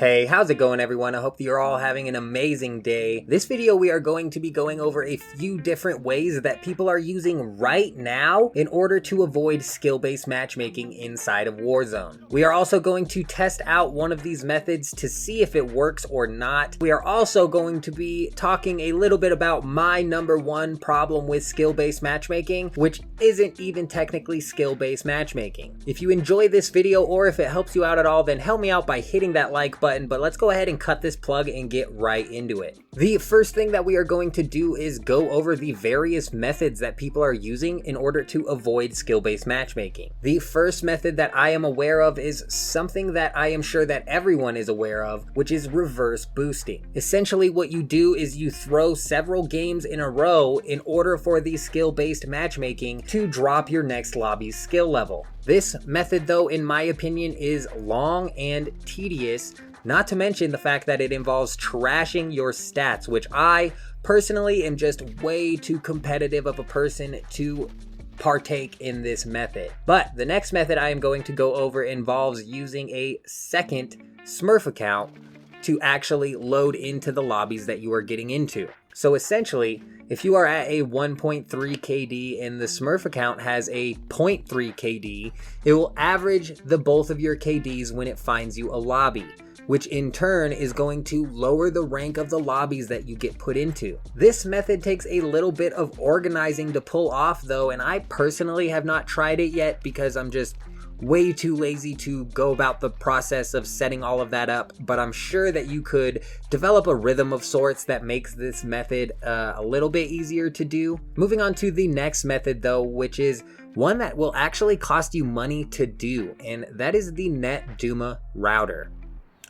Hey, how's it going everyone? I hope that you're all having an amazing day. This video we are going to be going over a few different ways that people are using right now in order to avoid skill-based matchmaking inside of Warzone. We are also going to test out one of these methods to see if it works or not. We are also going to be talking a little bit about my number one problem with skill-based matchmaking, which isn't even technically skill-based matchmaking. If you enjoy this video or if it helps you out at all, then help me out by hitting that like button. But let's go ahead and cut this plug and get right into it. The first thing that we are going to do is go over the various methods that people are using in order to avoid skill-based matchmaking. The first method that I am aware of is something that I am sure that everyone is aware of, which is reverse boosting. Essentially what you do is you throw several games in a row in order for the skill-based matchmaking to drop your next lobby's skill level. This method though, in my opinion, is long and tedious, not to mention the fact that it involves trashing your stats, which I personally am just way too competitive of a person to partake in this method. But the next method I am going to go over involves using a second SMURF account to actually load into the lobbies that you are getting into. So essentially, if you are at a 1.3 KD and the SMURF account has a 0.3 KD, it will average the both of your KDs when it finds you a lobby, which in turn is going to lower the rank of the lobbies that you get put into. This method takes a little bit of organizing to pull off though, and I personally have not tried it yet because I'm just way too lazy to go about the process of setting all of that up, but I'm sure that you could develop a rhythm of sorts that makes this method a little bit easier to do. Moving on to the next method though, which is one that will actually cost you money to do, and that is the NETDUMA router.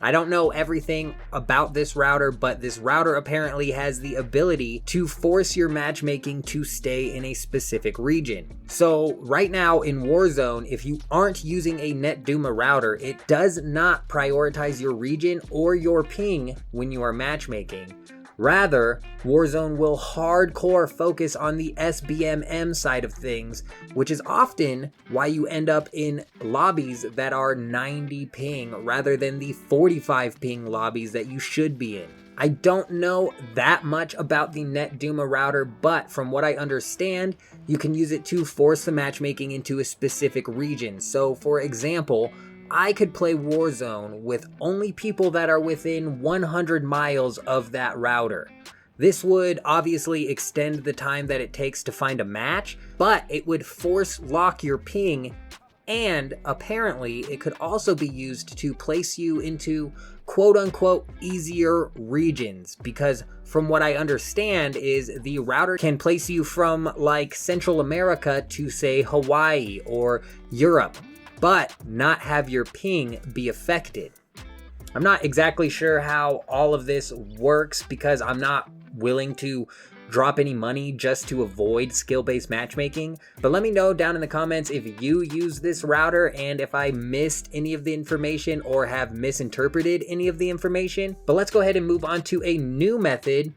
I don't know everything about this router, but this router apparently has the ability to force your matchmaking to stay in a specific region. So right now in Warzone, if you aren't using a NETDUMA router, it does not prioritize your region or your ping when you are matchmaking. Rather, Warzone will hardcore focus on the SBMM side of things, which is often why you end up in lobbies that are 90 ping rather than the 45 ping lobbies that you should be in. I don't know that much about the NETDUMA router, but from what I understand, you can use it to force the matchmaking into a specific region. So for example, I could play Warzone with only people that are within 100 miles of that router. This would obviously extend the time that it takes to find a match, but it would force lock your ping, and apparently it could also be used to place you into quote-unquote easier regions, because from what I understand is the router can place you from like Central America to say Hawaii or Europe, but not have your ping be affected. I'm not exactly sure how all of this works because I'm not willing to drop any money just to avoid skill-based matchmaking, but let me know down in the comments if you use this router and if I missed any of the information or have misinterpreted any of the information. But let's go ahead and move on to a new method,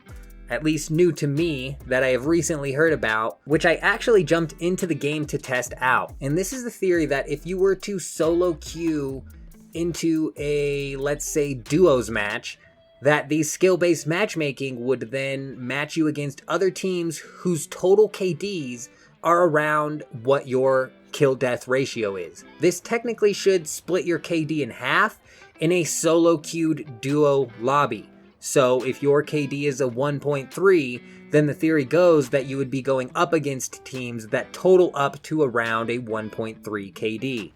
at least new to me, that I have recently heard about, which I actually jumped into the game to test out. And this is the theory that if you were to solo queue into a, let's say, duos match, that the skill-based matchmaking would then match you against other teams whose total KDs are around what your kill-death ratio is. This technically should split your KD in half in a solo queued duo lobby. So if your KD is a 1.3, then the theory goes that you would be going up against teams that total up to around a 1.3 KD.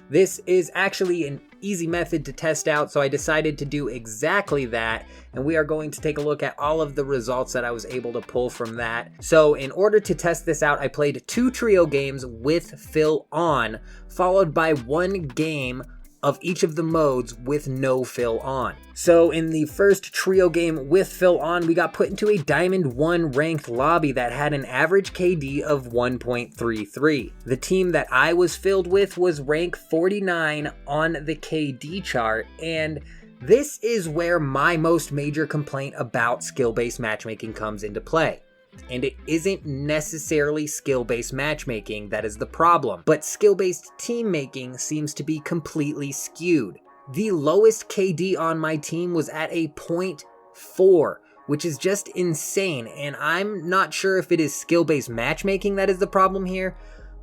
This is actually an easy method to test out, so I decided to do exactly that, and we are going to take a look at all of the results that I was able to pull from that. So in order to test this out, I played 2 trio games with Phil on, followed by 1 game of each of the modes with no Phil on. So in the first trio game with Phil on, we got put into a Diamond 1 ranked lobby that had an average KD of 1.33. The team that I was filled with was rank 49 on the KD chart, and this is where my most major complaint about skill-based matchmaking comes into play. And it isn't necessarily skill-based matchmaking that is the problem, but skill-based team making seems to be completely skewed. The lowest KD on my team was at a 0.4, which is just insane, and I'm not sure if it is skill-based matchmaking that is the problem here,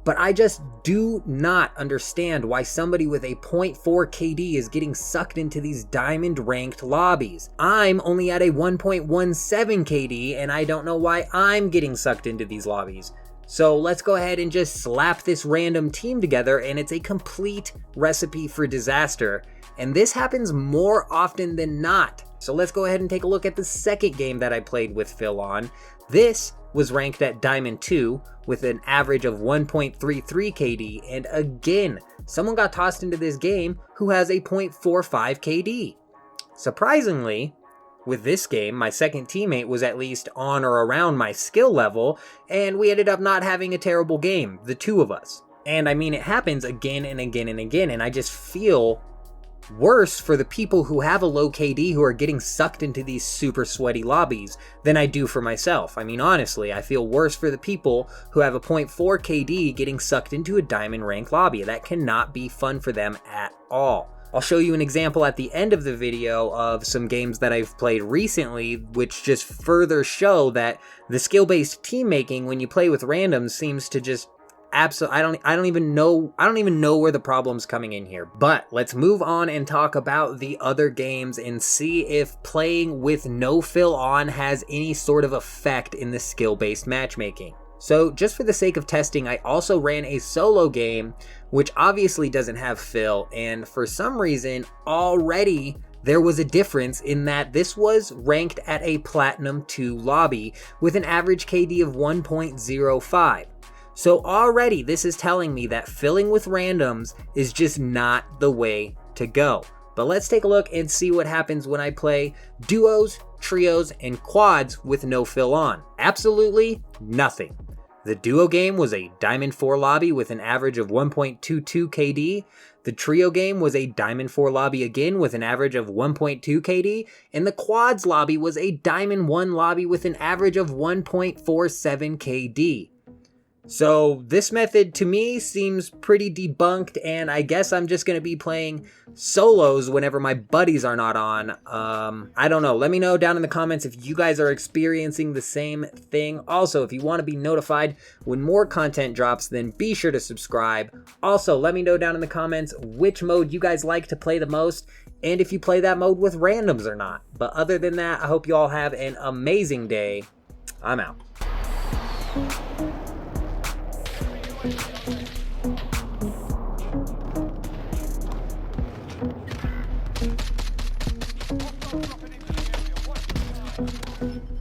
but I just do not understand why somebody with a 0.4 KD is getting sucked into these diamond ranked lobbies. I'm only at a 1.17 KD, and I don't know why I'm getting sucked into these lobbies. So let's go ahead and just slap this random team together, and it's a complete recipe for disaster. And this happens more often than not. So let's go ahead and take a look at the second game that I played with Phil on. This was ranked at Diamond 2 with an average of 1.33 KD, and again, someone got tossed into this game who has a 0.45 KD. Surprisingly, with this game, my second teammate was at least on or around my skill level, and we ended up not having a terrible game, the two of us. And I mean, it happens again and again and again, and I just feel worse for the people who have a low KD who are getting sucked into these super sweaty lobbies than I do for myself. I mean, honestly, I feel worse for the people who have a 0.4 KD getting sucked into a diamond rank lobby. That cannot be fun for them at all. I'll show you an example at the end of the video of some games that I've played recently, which just further show that the skill-based team making when you play with randoms seems to just absolutely, I don't even know where the problem's coming in here. But let's move on and talk about the other games and see if playing with no Phil on has any sort of effect in the skill-based matchmaking. So just for the sake of testing, I also ran a solo game, which obviously doesn't have Phil, and for some reason already there was a difference in that this was ranked at a Platinum 2 lobby with an average KD of 1.05. So already this is telling me that filling with randoms is just not the way to go. But let's take a look and see what happens when I play duos, trios, and quads with no Phil on. Absolutely nothing. The duo game was a Diamond 4 lobby with an average of 1.22 KD. The trio game was a Diamond 4 lobby again with an average of 1.2 KD. And the quads lobby was a Diamond 1 lobby with an average of 1.47 KD. So this method to me seems pretty debunked, and I guess I'm just going to be playing solos whenever my buddies are not on. I don't know. Let me know down in the comments if you guys are experiencing the same thing. Also, if you want to be notified when more content drops, then be sure to subscribe. Also, let me know down in the comments which mode you guys like to play the most, and if you play that mode with randoms or not. But other than that, I hope you all have an amazing day. I'm out. Dropping into the area. Watch.